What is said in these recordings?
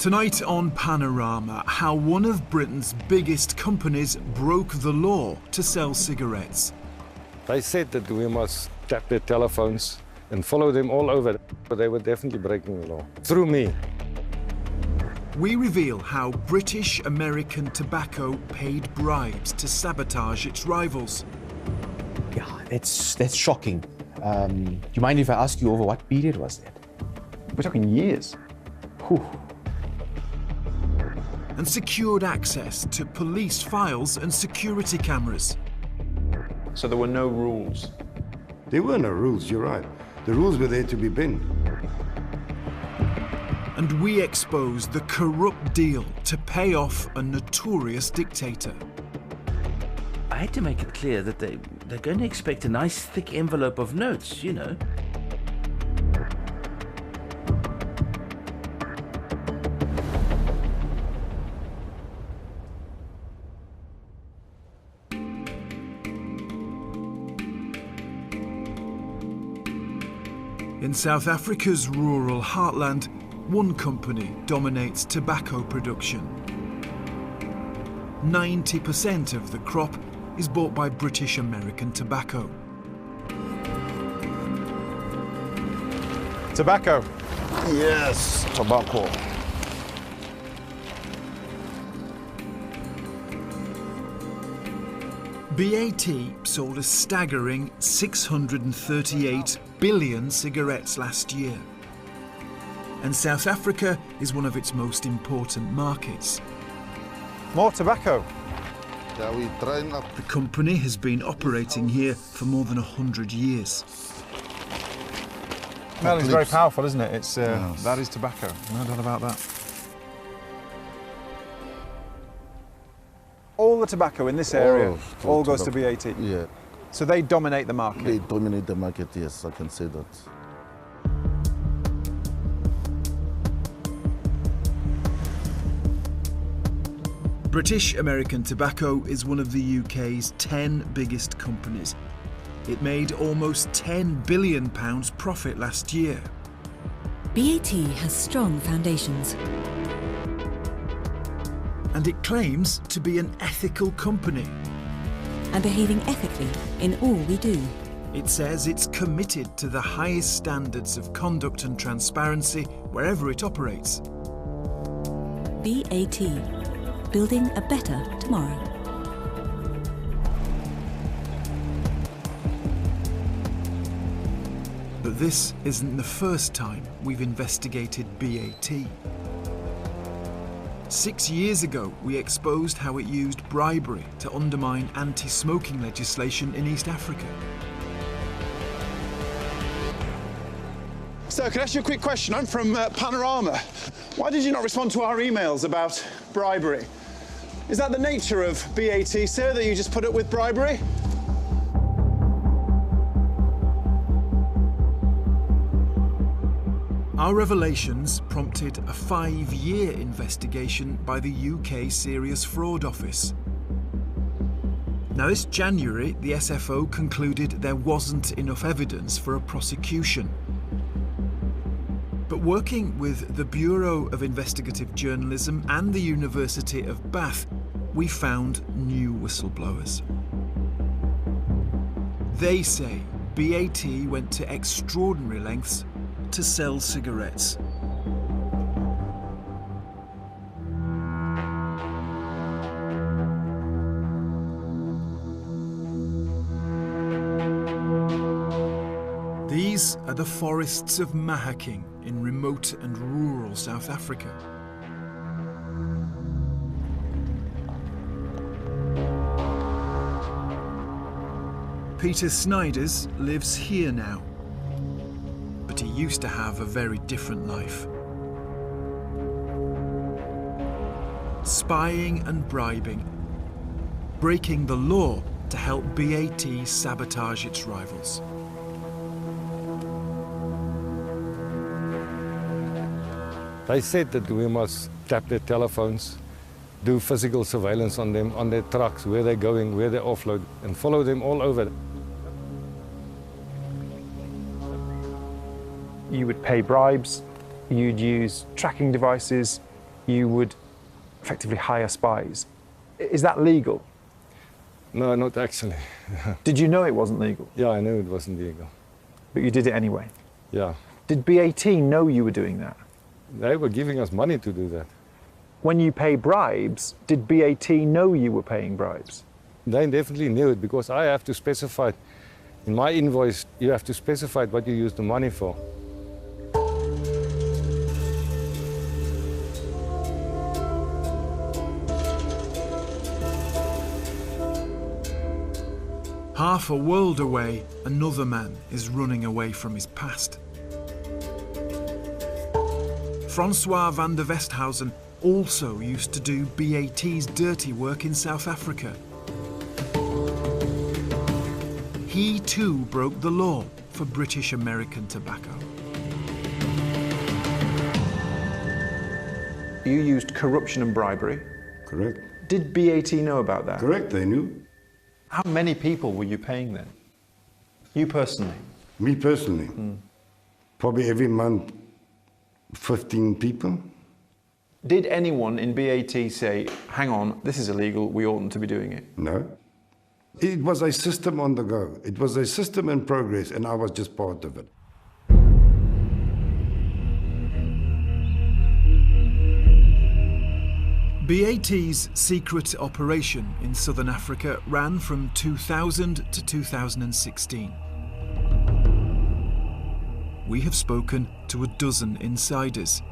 Tonight on Panorama, how one of Britain's biggest companies broke the law to sell cigarettes. They said that we must tap their telephones and follow them all over, but they were definitely breaking the law. Through me. We reveal how British American Tobacco paid bribes to sabotage its rivals. Yeah, that's shocking. Do you mind if I ask you over what period was that? We're talking years. Whew. And secured access to police files and security cameras. So there were no rules. There were no rules, you're right. The rules were there to be bent. And we expose the corrupt deal to pay off a notorious dictator. I had to make it clear that they're going to expect a nice thick envelope of notes, you know. In South Africa's rural heartland, one company dominates tobacco production. 90% of the crop is bought by British American Tobacco. Tobacco. Yes, tobacco. BAT sold a staggering 638 billion cigarettes last year. And South Africa is one of its most important markets. More tobacco. Yeah, we train up. The company has been operating here for more than 100 years. Smell is very powerful, isn't it? It's that is tobacco. No doubt about that. All the tobacco in this area all goes to BAT. Yeah, So they dominate the market. they dominate the market, yes, I can say that. British American Tobacco is one of the UK's 10 biggest companies. It made almost £10 billion profit last year. BAT has strong foundations. And it claims to be an ethical company. And behaving ethically in all we do. It says it's committed to the highest standards of conduct and transparency wherever it operates. BAT. Building a better tomorrow. But this isn't the first time we've investigated BAT. 6 years ago, we exposed how it used bribery to undermine anti-smoking legislation in East Africa. Sir, can I ask you a quick question? I'm from Panorama. Why did you not respond to our emails about bribery? Is that the nature of BAT, sir, that you just put up with bribery? Our revelations prompted a 5-year investigation by the UK Serious Fraud Office. Now, this January, the SFO concluded there wasn't enough evidence for a prosecution. But working with the Bureau of Investigative Journalism and the University of Bath, we found new whistleblowers. They say BAT went to extraordinary lengths to sell cigarettes. These are the forests of Mahaking in remote and rural South Africa. Peter Snyders lives here now, but he used to have a very different life. Spying and bribing, breaking the law to help BAT sabotage its rivals. They said that we must tap their telephones, do physical surveillance on them, on their trucks, where they're going, where they offload, and follow them all over. You would pay bribes, you'd use tracking devices, you would effectively hire spies. Is that legal? No, not actually. Did you know it wasn't legal? Yeah, I knew it wasn't legal. But you did it anyway? Yeah. Did BAT know you were doing that? They were giving us money to do that. When you pay bribes, did BAT know you were paying bribes? They definitely knew it because I have to specify, in my invoice, you have to specify what you use the money for. Half a world away, another man is running away from his past. Francois van der Westhausen also used to do BAT's dirty work in South Africa. He too broke the law for British American tobacco. You used corruption and bribery. Correct. Did BAT know about that? Correct, they knew. How many people were you paying then? You personally? Me personally, probably every month, 15 people. Did anyone in BAT say, hang on, this is illegal, we oughtn't to be doing it? No. It was a system on the go. It was a system in progress, and I was just part of it. BAT's secret operation in southern Africa ran from 2000 to 2016. We have spoken to a dozen insiders.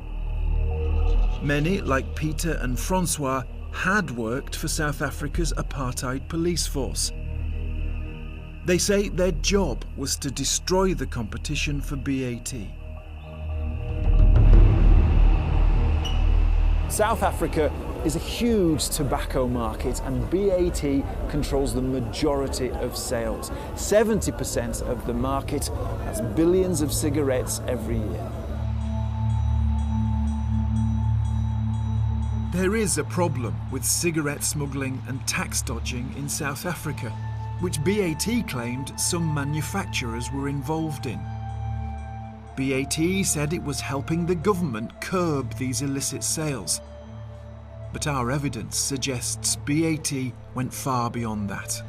Many, like Peter and Francois, had worked for South Africa's apartheid police force. They say their job was to destroy the competition for BAT. South Africa is a huge tobacco market, and BAT controls the majority of sales. 70% of the market has billions of cigarettes every year. There is a problem with cigarette smuggling and tax dodging in South Africa, which BAT claimed some manufacturers were involved in. BAT said it was helping the government curb these illicit sales. But our evidence suggests BAT went far beyond that.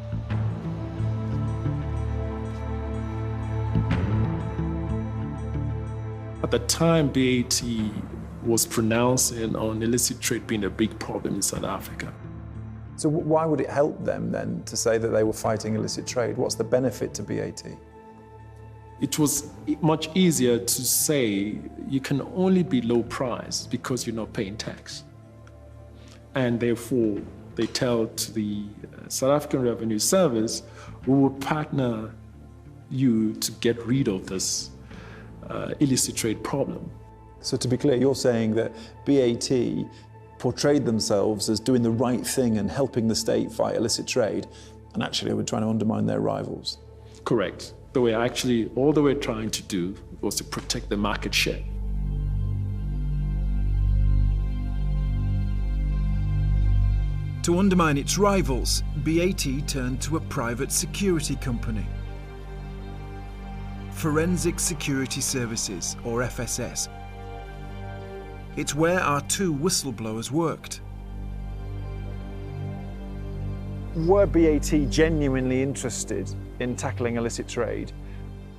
At the time, BAT was pronouncing on illicit trade being a big problem in South Africa. So why would it help them then to say that they were fighting illicit trade? What's the benefit to BAT? It was much easier to say you can only be low price because you're not paying tax. And therefore, they tell to the South African Revenue Service, we will partner you to get rid of this illicit trade problem. So to be clear, you're saying that BAT portrayed themselves as doing the right thing and helping the state fight illicit trade, and actually were trying to undermine their rivals. Correct. All they were trying to do was to protect the market share. To undermine its rivals, BAT turned to a private security company. Forensic Security Services, or FSS. It's where our two whistleblowers worked. Were BAT genuinely interested in tackling illicit trade,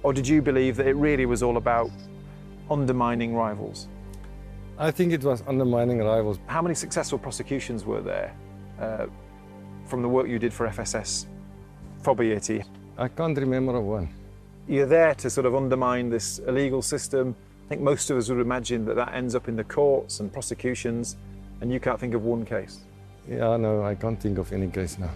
or did you believe that it really was all about undermining rivals? I think it was undermining rivals. How many successful prosecutions were there from the work you did for FSS for BAT? I can't remember one. You're there to sort of undermine this illegal system. I think most of us would imagine that that ends up in the courts and prosecutions, and you can't think of one case. Yeah, no, I can't think of any case now.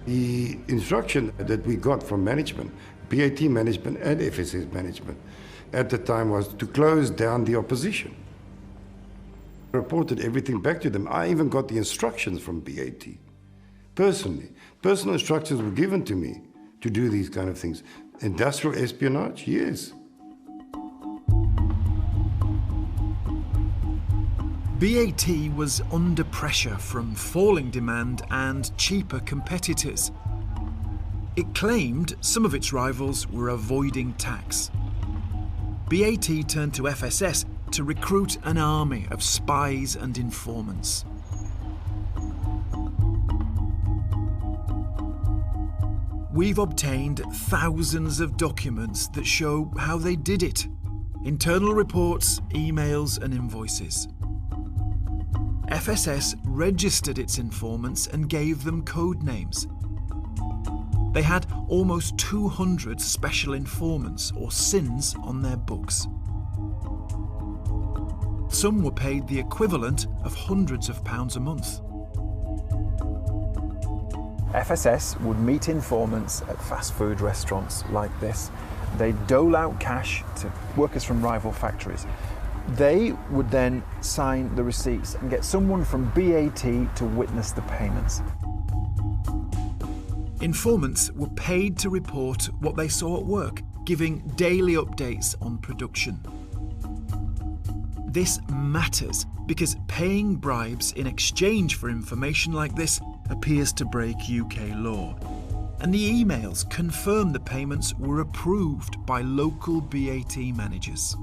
The instruction that we got from management, BAT management and FSS management, at the time was to close down the opposition. I reported everything back to them. I even got the instructions from BAT, personally. Personal instructions were given to me to do these kind of things. Industrial espionage, yes. BAT was under pressure from falling demand and cheaper competitors. It claimed some of its rivals were avoiding tax. BAT turned to FSS to recruit an army of spies and informants. We've obtained thousands of documents that show how they did it. Internal reports, emails and invoices. FSS registered its informants and gave them code names. They had almost 200 special informants, or SINs, on their books. Some were paid the equivalent of hundreds of pounds a month. FSS would meet informants at fast food restaurants like this. They dole out cash to workers from rival factories. They would then sign the receipts and get someone from BAT to witness the payments. Informants were paid to report what they saw at work, giving daily updates on production. This matters because paying bribes in exchange for information like this appears to break UK law. And the emails confirm the payments were approved by local BAT managers.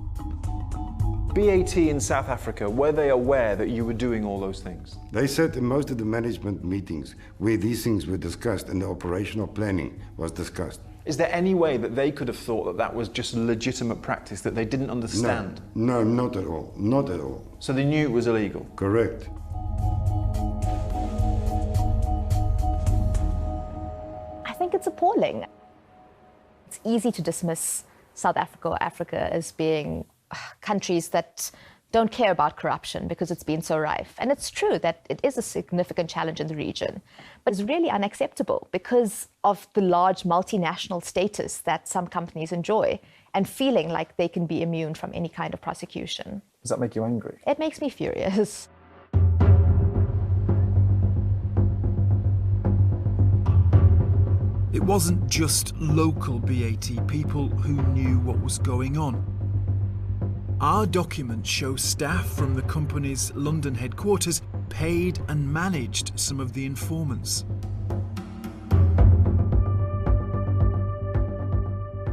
BAT in South Africa, were they aware that you were doing all those things? They said in most of the management meetings where these things were discussed and the operational planning was discussed. Is there any way that they could have thought that that was just legitimate practice that they didn't understand? No, not at all. Not at all. So they knew it was illegal? Correct. I think it's appalling. It's easy to dismiss South Africa or Africa as being countries that don't care about corruption because it's been so rife. And it's true that it is a significant challenge in the region, but it's really unacceptable because of the large multinational status that some companies enjoy and feeling like they can be immune from any kind of prosecution. Does that make you angry? It makes me furious. It wasn't just local BAT people who knew what was going on. Our documents show staff from the company's London headquarters paid and managed some of the informants.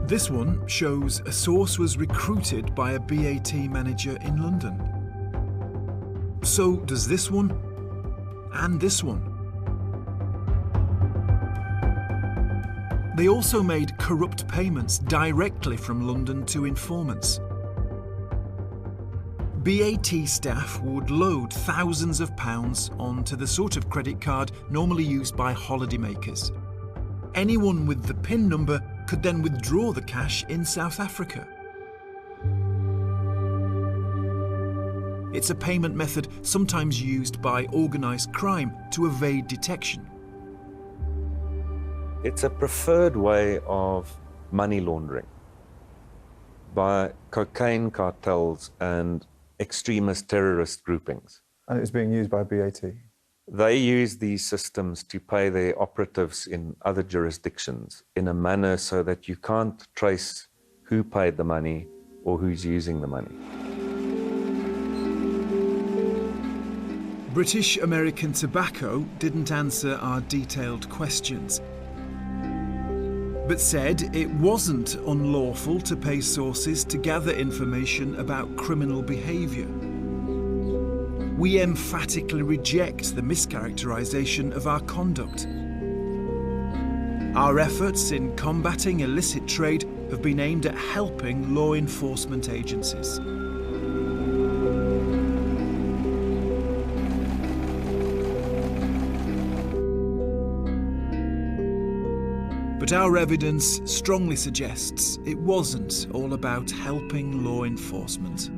This one shows a source was recruited by a BAT manager in London. So does this one and this one. They also made corrupt payments directly from London to informants. BAT staff would load thousands of pounds onto the sort of credit card normally used by holidaymakers. Anyone with the PIN number could then withdraw the cash in South Africa. It's a payment method sometimes used by organised crime to evade detection. It's a preferred way of money laundering by cocaine cartels and extremist terrorist groupings. And it's being used by BAT? They use these systems to pay their operatives in other jurisdictions in a manner so that you can't trace who paid the money or who's using the money. British American Tobacco didn't answer our detailed questions, but said it wasn't unlawful to pay sources to gather information about criminal behaviour. We emphatically reject the mischaracterisation of our conduct. Our efforts in combating illicit trade have been aimed at helping law enforcement agencies. But our evidence strongly suggests it wasn't all about helping law enforcement.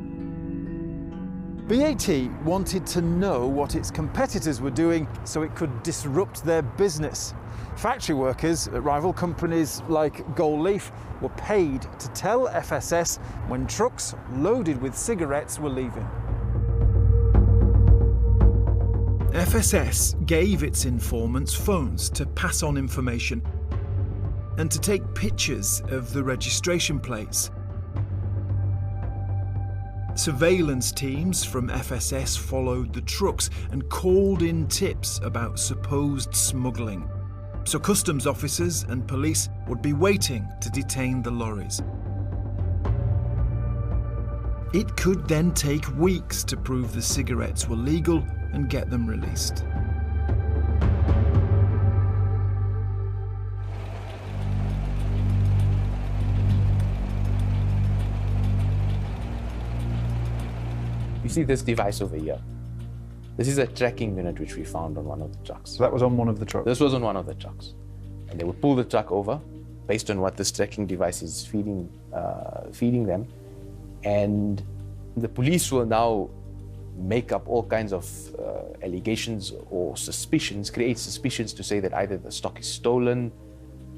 BAT wanted to know what its competitors were doing so it could disrupt their business. Factory workers at rival companies like Gold Leaf were paid to tell FSS when trucks loaded with cigarettes were leaving. FSS gave its informants phones to pass on information and to take pictures of the registration plates. Surveillance teams from FSS followed the trucks and called in tips about supposed smuggling, so customs officers and police would be waiting to detain the lorries. It could then take weeks to prove the cigarettes were legal and get them released. You see this device over here? This is a tracking unit which we found on one of the trucks. So that was on one of the trucks? This was on one of the trucks. And they would pull the truck over based on what this tracking device is feeding them. And the police will now make up all kinds of allegations or suspicions, create suspicions to say that either the stock is stolen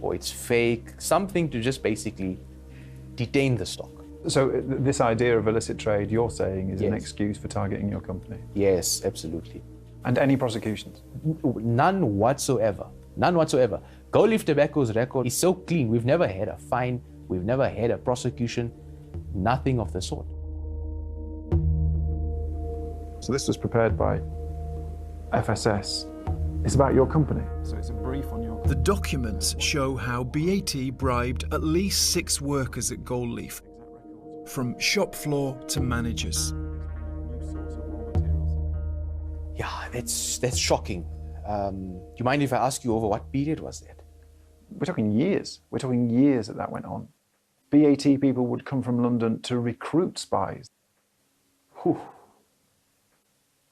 or it's fake, something to just basically detain the stock. So this idea of illicit trade, you're saying, is an excuse for targeting your company? Yes, absolutely. And any prosecutions? None whatsoever. None whatsoever. Gold Leaf Tobacco's record is so clean. We've never had a fine. We've never had a prosecution. Nothing of the sort. So this was prepared by FSS. It's about your company. So it's a brief on your company. The documents show how BAT bribed at least 6 workers at Gold Leaf, from shop floor to managers. Yeah, that's shocking. Do you mind if I ask you over what period was that? We're talking years. We're talking years that went on. BAT people would come from London to recruit spies. Whew.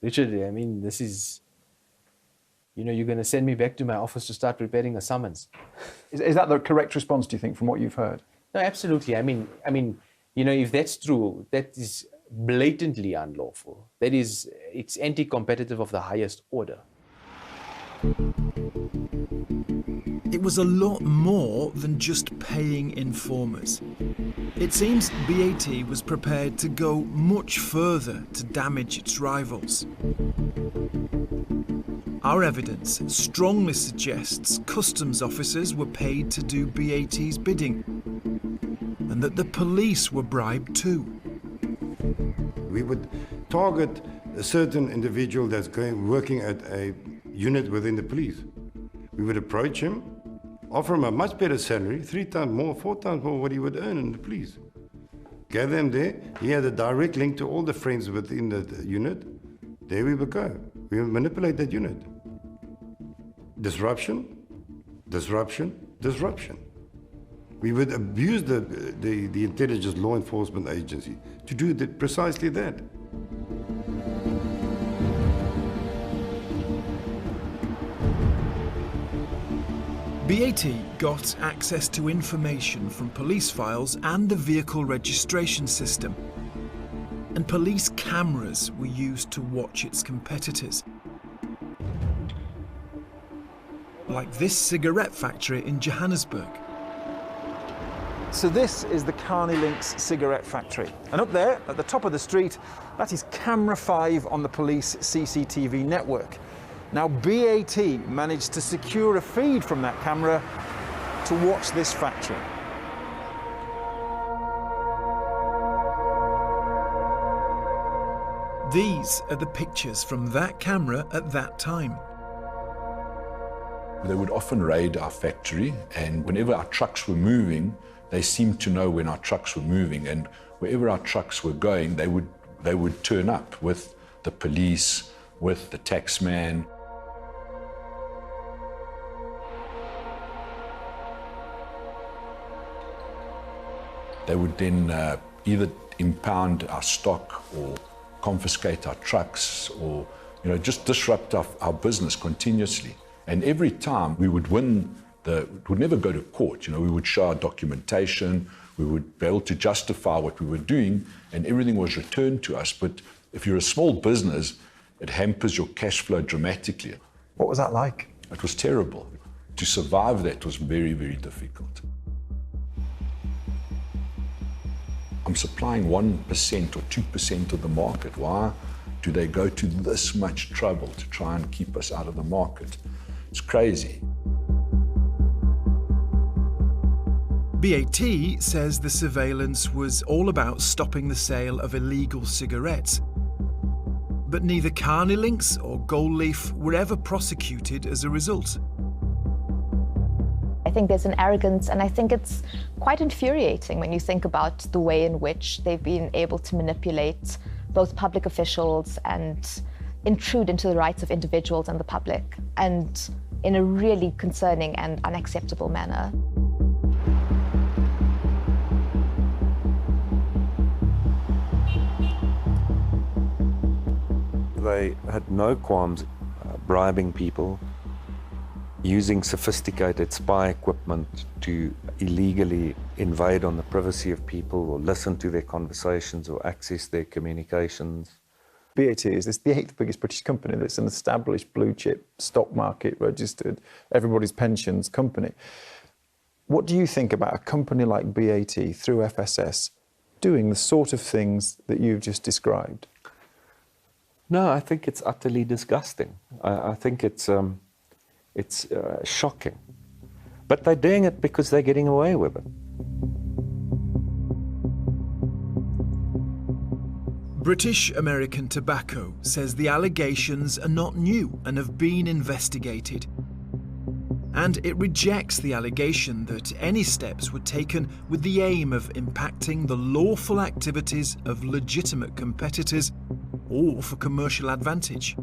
Richard, I mean, this is, you're going to send me back to my office to start preparing a summons. Is that the correct response, do you think, from what you've heard? No, absolutely. I mean, if that's true, that is blatantly unlawful. It's anti-competitive of the highest order. It was a lot more than just paying informers. It seems BAT was prepared to go much further to damage its rivals. Our evidence strongly suggests customs officers were paid to do BAT's bidding, and that the police were bribed too. We would target a certain individual that's working at a unit within the police. We would approach him, offer him a much better salary, 3 times more, 4 times more what he would earn in the police. Gather him there. He had a direct link to all the friends within the unit. There we would go. We would manipulate that unit. Disruption, disruption, disruption. We would abuse the intelligence law enforcement agency to do precisely that. BAT got access to information from police files and the vehicle registration system. And police cameras were used to watch its competitors. Like this cigarette factory in Johannesburg. So this is the Carney Links cigarette factory. And up there, at the top of the street, that is camera 5 on the police CCTV network. Now, BAT managed to secure a feed from that camera to watch this factory. These are the pictures from that camera at that time. They would often raid our factory, and whenever our trucks were moving, they seemed to know when our trucks were moving, and wherever our trucks were going, they would turn up with the police, with the taxman. They would then either impound our stock or confiscate our trucks, or just disrupt our business continuously. And every time we would win, it would never go to court. We would show our documentation, we would be able to justify what we were doing, and everything was returned to us. But if you're a small business, it hampers your cash flow dramatically. What was that like? It was terrible. To survive that was very, very difficult. I'm supplying 1% or 2% of the market. Why do they go to this much trouble to try and keep us out of the market? It's crazy. BAT says the surveillance was all about stopping the sale of illegal cigarettes. But neither Carney Links or Gold Leaf were ever prosecuted as a result. think there's an arrogance, and I think it's quite infuriating when you think about the way in which they've been able to manipulate both public officials and intrude into the rights of individuals and the public, and in a really concerning and unacceptable manner. They had no qualms bribing people, using sophisticated spy equipment to illegally invade on the privacy of people or listen to their conversations or access their communications. BAT is the 8th biggest British company that's an established blue chip, stock market registered, everybody's pensions company. What do you think about a company like BAT through FSS doing the sort of things that you've just described? No, I think it's utterly disgusting. I think it's shocking. But they're doing it because they're getting away with it. British American Tobacco says the allegations are not new and have been investigated. And it rejects the allegation that any steps were taken with the aim of impacting the lawful activities of legitimate competitors or for commercial advantage.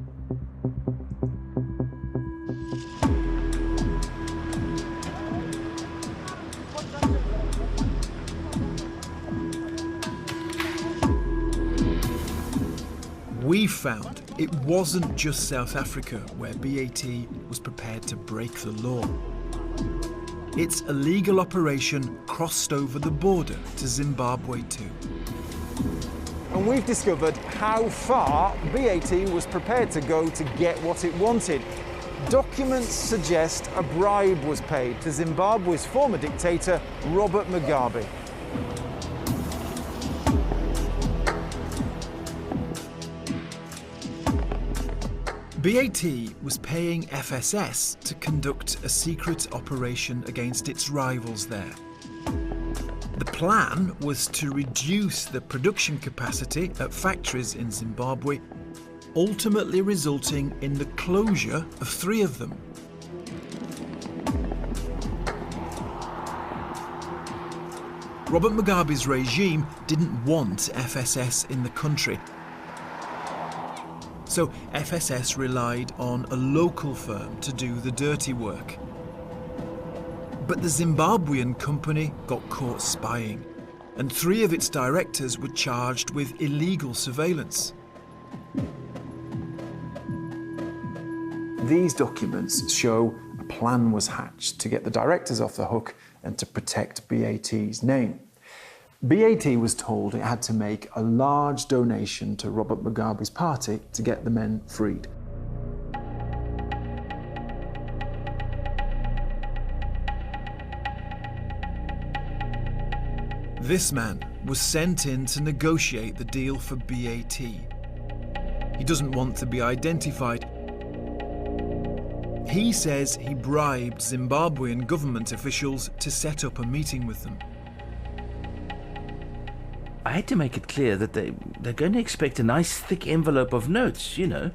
We found it wasn't just South Africa where BAT was prepared to break the law. Its illegal operation crossed over the border to Zimbabwe too. And we've discovered how far BAT was prepared to go to get what it wanted. Documents suggest a bribe was paid to Zimbabwe's former dictator, Robert Mugabe. BAT was paying FSS to conduct a secret operation against its rivals there. The plan was to reduce the production capacity at factories in Zimbabwe, ultimately resulting in the closure of 3 of them. Robert Mugabe's regime didn't want FSS in the country, so FSS relied on a local firm to do the dirty work. But the Zimbabwean company got caught spying, and 3 of its directors were charged with illegal surveillance. These documents show a plan was hatched to get the directors off the hook and to protect BAT's name. BAT was told it had to make a large donation to Robert Mugabe's party to get the men freed. This man was sent in to negotiate the deal for BAT. He doesn't want to be identified. He says he bribed Zimbabwean government officials to set up a meeting with them. I had to make it clear that they're going to expect a nice thick envelope of notes, you know.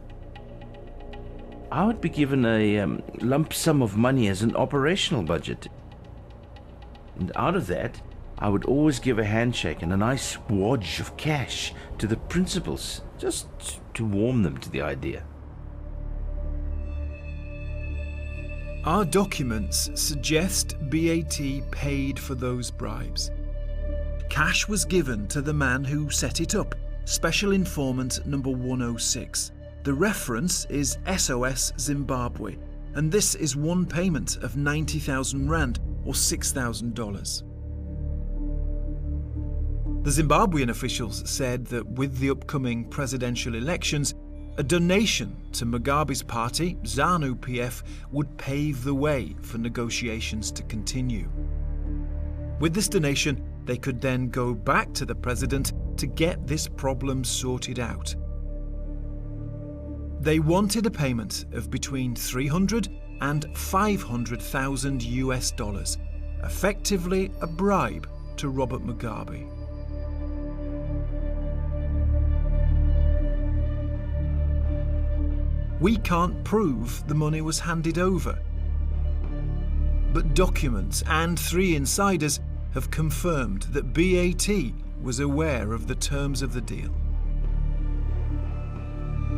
I would be given a lump sum of money as an operational budget. And out of that, I would always give a handshake and a nice wodge of cash to the principals, just to warm them to the idea. Our documents suggest BAT paid for those bribes. Cash was given to the man who set it up, Special Informant number 106. The reference is SOS Zimbabwe, and this is one payment of 90,000 rand or $6,000. The Zimbabwean officials said that with the upcoming presidential elections, a donation to Mugabe's party, ZANU-PF, would pave the way for negotiations to continue. With this donation, they could then go back to the president to get this problem sorted out. They wanted a payment of between 300 and 500,000 US dollars, effectively a bribe to Robert Mugabe. We can't prove the money was handed over. But documents and 3 insiders have confirmed that BAT was aware of the terms of the deal.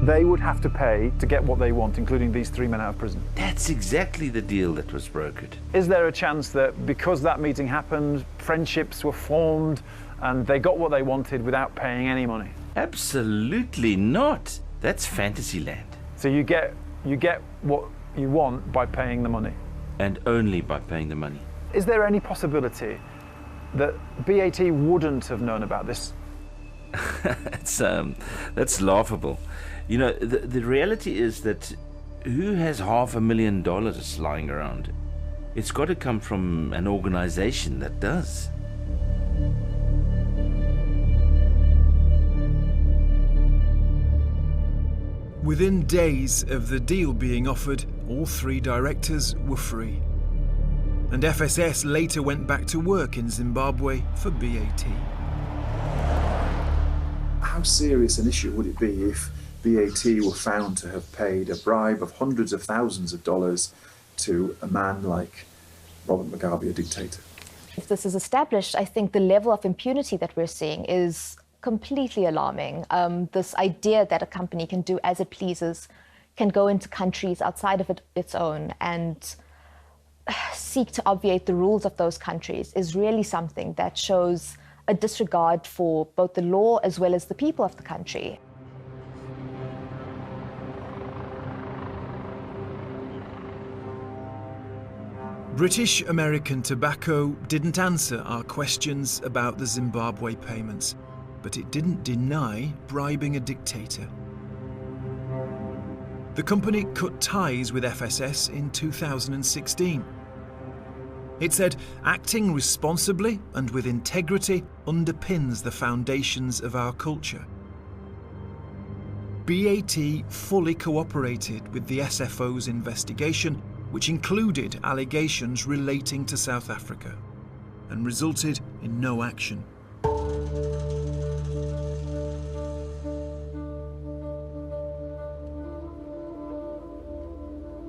They would have to pay to get what they want, including these 3 men out of prison. That's exactly the deal that was brokered. Is there a chance that because that meeting happened, friendships were formed and they got what they wanted without paying any money? Absolutely not. That's fantasy land. So you get what you want by paying the money? And only by paying the money. Is there any possibility that BAT wouldn't have known about this? That's laughable. You know, the reality is that who has $500,000 lying around? It's got to come from an organization that does. Within days of the deal being offered, all 3 directors were free. And FSS later went back to work in Zimbabwe for BAT. How serious an issue would it be if BAT were found to have paid a bribe of hundreds of thousands of dollars to a man like Robert Mugabe, a dictator? If this is established, I think the level of impunity that we're seeing is completely alarming. This idea that a company can do as it pleases, can go into countries outside of its own and seek to obviate the rules of those countries is really something that shows a disregard for both the law as well as the people of the country. British American Tobacco didn't answer our questions about the Zimbabwe payments, but it didn't deny bribing a dictator. The company cut ties with FSS in 2016. It said acting responsibly and with integrity underpins the foundations of our culture. BAT fully cooperated with the SFO's investigation, which included allegations relating to South Africa, and resulted in no action.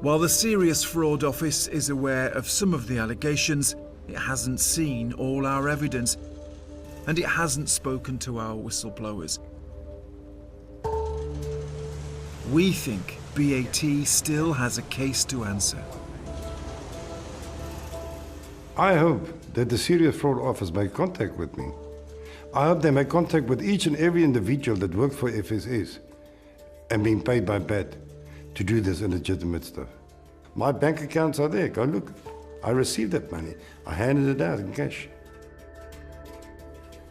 While the Serious Fraud Office is aware of some of the allegations, it hasn't seen all our evidence, and it hasn't spoken to our whistleblowers. We think BAT still has a case to answer. I hope that the Serious Fraud Office make contact with me. I hope they make contact with each and every individual that worked for FSS and being paid by BAT to do this illegitimate stuff. My bank accounts are there, go look. I received that money. I handed it out in cash.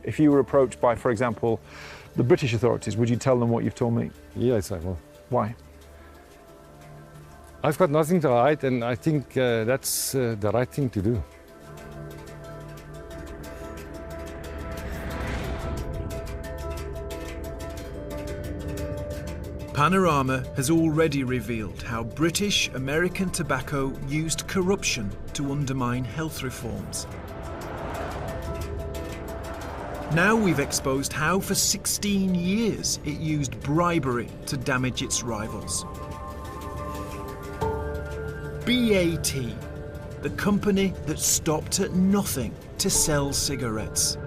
If you were approached by, for example, the British authorities, would you tell them what you've told me? Yes, I will. Why? I've got nothing to hide, and I think that's the right thing to do. Panorama has already revealed how British American Tobacco used corruption to undermine health reforms. Now we've exposed how for 16 years it used bribery to damage its rivals. BAT, the company that stopped at nothing to sell cigarettes.